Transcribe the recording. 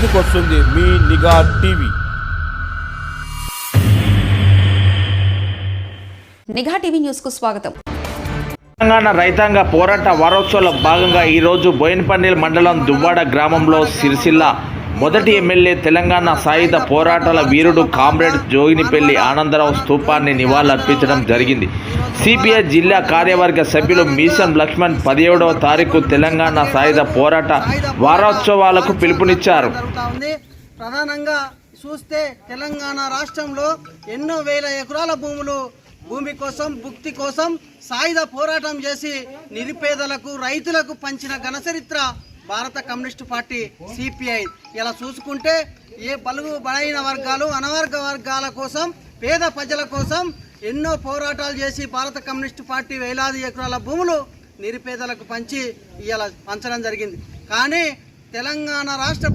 ముందుకు వస్తుంది మీ నిఘా టీవీ. నిఘా టీవీ న్యూస్ కు స్వాగతం. తెలంగాణ రైతాంగ పోరాట వారోత్సవాల భాగంగా ఈరోజు బోయినపల్లి మండలం దువ్వాడ గ్రామంలో సిరిసిల్ల మొదటి ఎమ్మెల్యే తెలంగాణ సాయుధ పోరాటాల వీరుడు కామ్రేడ్ జోగినిపల్లి ఆనందరావు స్తూపాన్ని నివాళులర్పించడం జరిగింది. సిపిఐ జిల్లా కార్యవర్గ సభ్యులు మీసం లక్ష్మణ్ 17వ తారీఖు తెలంగాణ సాయుధ పోరాట వారోత్సవాలకు పిలుపునిచ్చారు. ప్రధానంగా చూస్తే తెలంగాణ రాష్ట్రంలో ఎన్నో వేల ఎకరాల భూమి కోసం భుక్తి కోసం సాయుధ పోరాటం చేసి నిరుపేదలకు రైతులకు పంచిన ఘనచరిత్ర భారత కమ్యూనిస్టు పార్టీ సిపిఐ. ఇలా చూసుకుంటే ఏ బలుగు బలైన వర్గాలు అనవర్గ వర్గాల కోసం పేద ప్రజల కోసం ఎన్నో పోరాటాలు చేసి భారత కమ్యూనిస్టు పార్టీ వేలాది ఎకరాల భూములు నిరుపేదలకు పంచి ఇలా పంచడం జరిగింది. కానీ తెలంగాణ రాష్ట్ర